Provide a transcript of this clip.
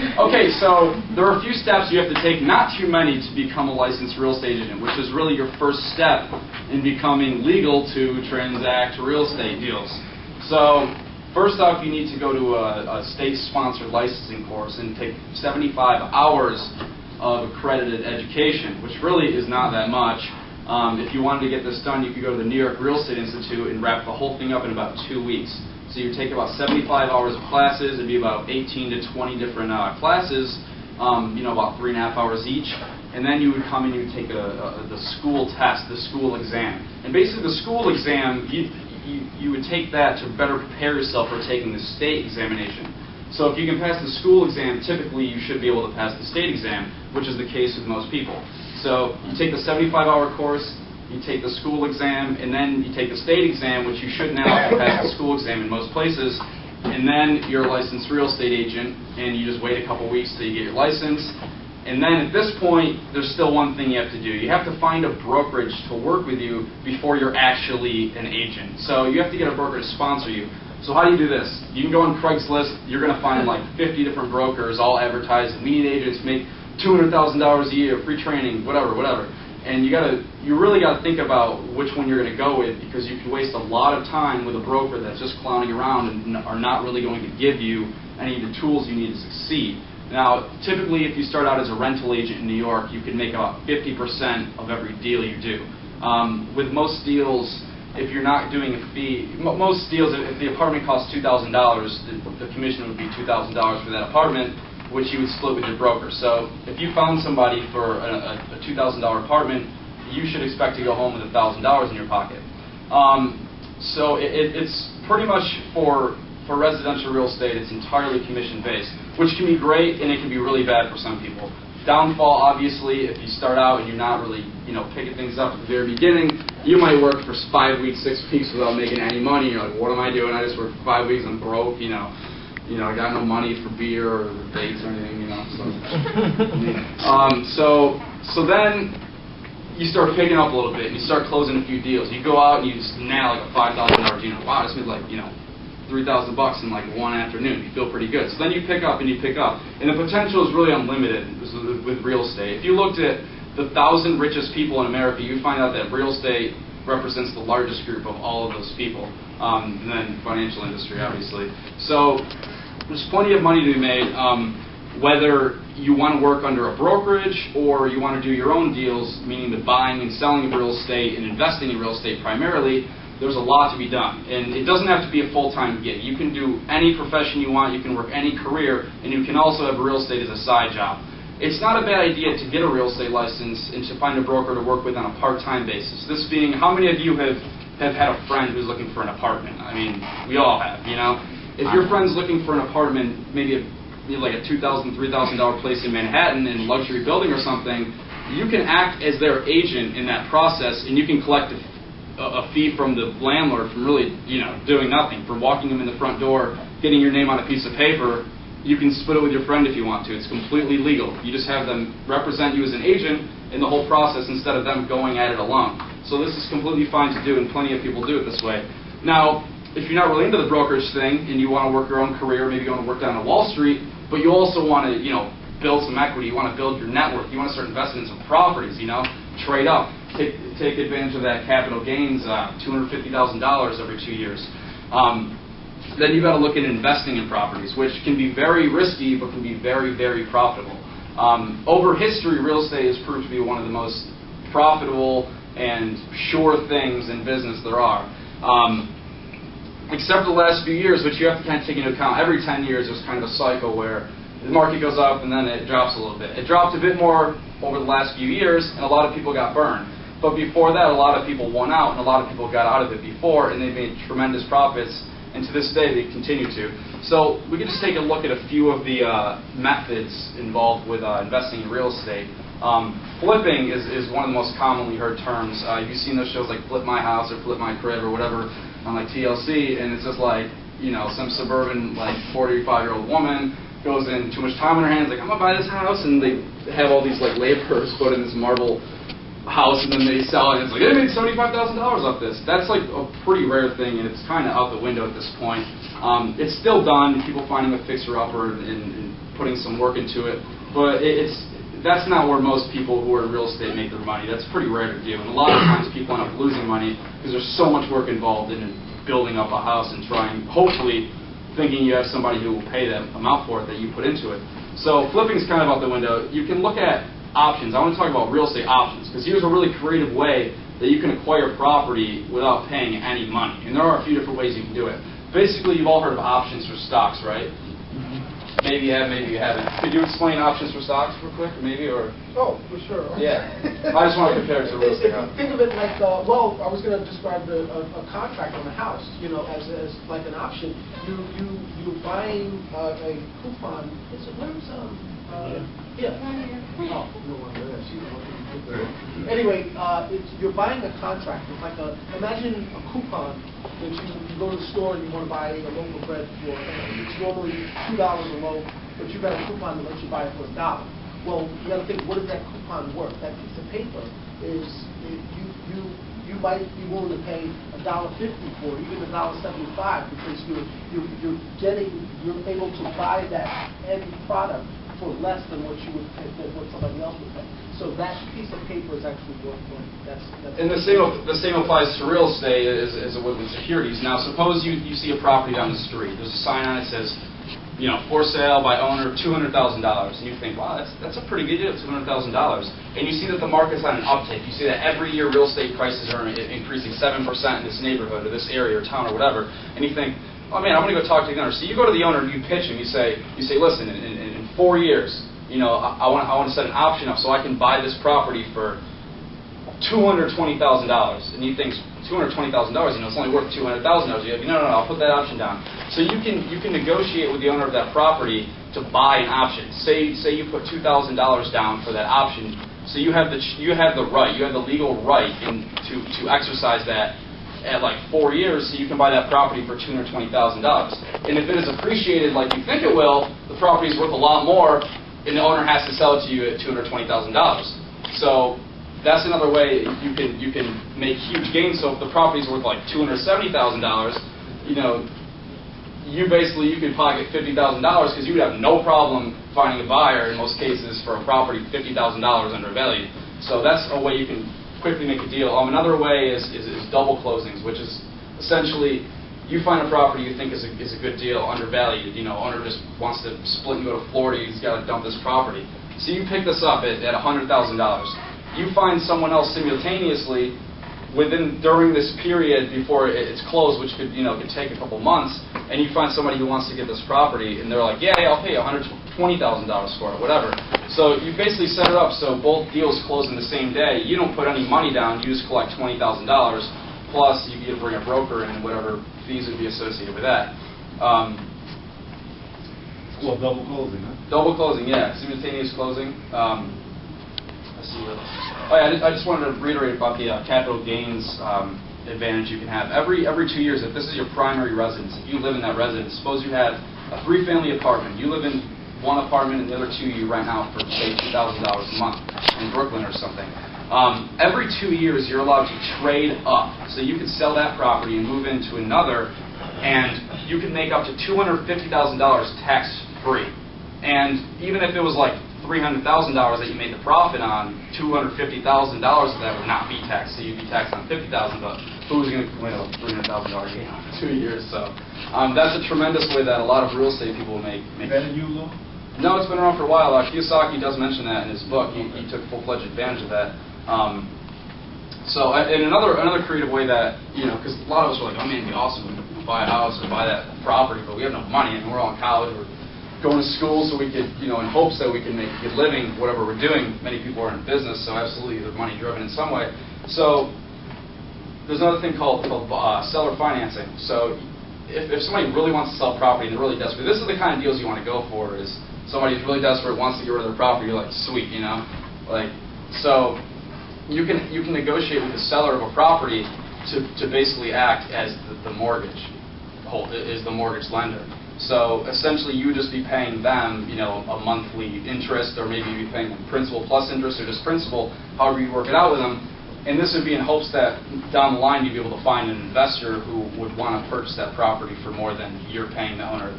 Okay, so there are a few steps you have to take, not too many, to become a licensed real estate agent, which is really your first step in becoming legal to transact real estate deals. So first off, you need to go to a state-sponsored licensing course and take 75 hours of accredited education, which really is not that much. If you wanted to get this done, you could go to the New York Real Estate Institute and wrap the whole thing up in about 2 weeks. So you take about 75 hours of classes. It'd be about 18 to 20 different classes, about 3.5 hours each. And then you would come and you would take the school test, the school exam. And basically the school exam, you would take that to better prepare yourself for taking the state examination. So if you can pass the school exam, typically you should be able to pass the state exam, which is the case with most people. So you take the 75-hour course, you take the school exam, and then you take the state exam, which you should now have passed the school exam in most places, and then you're a licensed real estate agent, and you just wait a couple weeks till you get your license. And then at this point, there's still one thing you have to do. You have to find a brokerage to work with you before you're actually an agent. So you have to get a broker to sponsor you. So how do you do this? You can go on Craigslist. You're going to find like 50 different brokers all advertising. We need agents, make $200,000 a year, free training, whatever. And you really got to think about which one you're going to go with, because you can waste a lot of time with a broker that's just clowning around and are not really going to give you any of the tools you need to succeed. Now, typically, if you start out as a rental agent in New York, you can make about 50% of every deal you do. With most deals, if you're not doing a fee, most deals, if the apartment costs $2,000, the commission would be $2,000 for that apartment, which you would split with your broker. So if you found somebody for a $2,000 apartment, you should expect to go home with $1,000 in your pocket. So it's pretty much for residential real estate, it's entirely commission-based, which can be great and it can be really bad for some people. Downfall, obviously, if you start out and you're not really picking things up at the very beginning, you might work for 5 weeks, 6 weeks without making any money. You're like, what am I doing? I just worked for 5 weeks, I'm broke, I got no money for beer or dates or anything, So then you start picking up a little bit and you start closing a few deals. You go out and you just nail like a $5,000 deal. Wow, I just made like, $3,000 in like one afternoon. You feel pretty good. So then you pick up and you pick up. And the potential is really unlimited with real estate. If you looked at the 1,000 richest people in America, you'd find out that real estate represents the largest group of all of those people. And then financial industry, obviously. So there's plenty of money to be made, whether you want to work under a brokerage or you want to do your own deals, meaning the buying and selling of real estate and investing in real estate primarily. There's a lot to be done. And it doesn't have to be a full-time gig. You can do any profession you want, you can work any career, and you can also have real estate as a side job. It's not a bad idea to get a real estate license and to find a broker to work with on a part-time basis. This being, how many of you have had a friend who's looking for an apartment? I mean, we all have, If your friend's looking for an apartment, maybe like a $2,000, $3,000 place in Manhattan in a luxury building or something, you can act as their agent in that process, and you can collect a fee from the landlord from really, doing nothing, from walking them in the front door, getting your name on a piece of paper. You can split it with your friend if you want to. It's completely legal. You just have them represent you as an agent in the whole process instead of them going at it alone. So this is completely fine to do, and plenty of people do it this way. Now, if you're not really into the brokerage thing and you want to work your own career, maybe you want to work down on Wall Street, but you also want to, build some equity, you want to build your network, you want to start investing in some properties, trade up, take advantage of that capital gains, $250,000 every 2 years. Then you've got to look at investing in properties, which can be very risky, but can be very, very profitable. Over history, real estate has proved to be one of the most profitable and sure things in business there are. Except for the last few years, which you have to kind of take into account. Every 10 years, there's kind of a cycle where the market goes up and then it drops a little bit. It dropped a bit more over the last few years, and a lot of people got burned. But before that, a lot of people won out, and a lot of people got out of it before, and they made tremendous profits. And to this day, they continue to. So we can just take a look at a few of the methods involved with investing in real estate. Flipping is one of the most commonly heard terms. You've seen those shows like Flip My House or Flip My Crib or whatever on like TLC, and it's just like, some suburban like 45-year-old woman goes in, too much time on her hands, like, I'm going to buy this house, and they have all these like laborers put in this marble house and then they sell it and it's like, they made $75,000 off this. That's like a pretty rare thing, and it's kind of out the window at this point. It's still done, people finding a fixer-upper and putting some work into it, but that's not where most people who are in real estate make their money. That's pretty rare to do, and a lot of times people end up losing money because there's so much work involved in building up a house and trying, hopefully, thinking you have somebody who will pay that amount for it that you put into it. So flipping is kind of out the window. You can look at options. I want to talk about real estate options, because here's a really creative way that you can acquire property without paying any money. And there are a few different ways you can do it. Basically, you've all heard of options for stocks, right? Maybe you have, maybe you haven't. Could you explain options for stocks real quick, maybe, or? Oh, for sure. Yeah. I just want to compare it to real estate. Think of it like, well, I was going to describe a contract on a house, as like an option. You're buying a coupon. Yeah. Oh, no wonder. Anyway, you're buying a contract. It's like imagine a coupon that you go to the store and you want to buy a loaf of bread for. It's normally $2 a loaf, but you got a coupon that lets you buy it for $1. Well, you got to think, what is that coupon worth? That piece of paper is you might be willing to pay $1.50 for, even $1.75, because you're able to buy that end product for less than what you would pay, than what somebody else would pay. So that piece of paper is actually worth money. And the same applies to real estate as it would with securities. Now, suppose you see a property down the street. There's a sign on it that says, for sale by owner, $200,000. And you think, wow, that's a pretty good deal, $200,000. And you see that the market's on an uptick. You see that every year real estate prices are increasing 7% in this neighborhood or this area or town or whatever. And you think, oh man, I'm going to go talk to the owner. So you go to the owner and you pitch him. You say, listen, in 4 years, I want to set an option up so I can buy this property for $220,000. And he thinks, $220,000, it's only worth $200,000. You're like, no, I'll put that option down. So you can negotiate with the owner of that property to buy an option. Say you put $2,000 down for that option. So you have the right, you have the legal right to exercise that at like 4 years, so you can buy that property for $220,000. And if it is appreciated like you think it will, the property is worth a lot more, and the owner has to sell it to you at $220,000. So that's another way you can make huge gains. So if the property is worth like $270,000, you could pocket $50,000 because you would have no problem finding a buyer in most cases for a property $50,000 undervalued. So that's a way you can quickly make a deal. Another way is double closings, which is essentially you find a property you think is a good deal, undervalued. Owner just wants to split and go to Florida. He's got to dump this property. So you pick this up at $100,000. You find someone else simultaneously during this period before it's closed, which could take a couple months, and you find somebody who wants to get this property, and they're like, yeah, I'll pay $120,000 for it, whatever. So you basically set it up so both deals close in the same day. You don't put any money down. You just collect $20,000, plus you get to bring a broker in and whatever fees would be associated with that. Well, double closing, huh? Double closing, yeah. Simultaneous closing. Let's see what else. Oh, yeah, I just wanted to reiterate about the capital gains advantage you can have. Every 2 years, if this is your primary residence, if you live in that residence, suppose you have a 3-family apartment. You live in one apartment and the other 2 you rent out for, say, $2,000 a month in Brooklyn or something. Every 2 years, you're allowed to trade up. So you could sell that property and move into another, and you can make up to $250,000 tax-free. And even if it was like $300,000 that you made the profit on, $250,000 of that would not be taxed. So you'd be taxed on $50,000, but who's going to win a $300,000 gain on 2 years? So that's a tremendous way that a lot of real estate people make. Is that a new law? No, it's been around for a while. Kiyosaki does mention that in his book. He took full-fledged advantage of that. And another creative way that, because a lot of us are like, oh man, it'd be awesome to buy a house or buy that property, but we have no money, and we're all in college, we're going to school so we could, in hopes that we can make a good living, whatever we're doing. Many people are in business, so absolutely they're money driven in some way. So there's another thing called seller financing. So if somebody really wants to sell property and they're really desperate, this is the kind of deals you want to go for. Is somebody who's really desperate, wants to get rid of their property, you're like, sweet, so you can negotiate with the seller of a property to basically act as the mortgage lender. So essentially, you would just be paying them, a monthly interest, or maybe you'd be paying them principal plus interest, or just principal, however you work it out with them. And this would be in hopes that down the line you'd be able to find an investor who would want to purchase that property for more than you're paying the owner.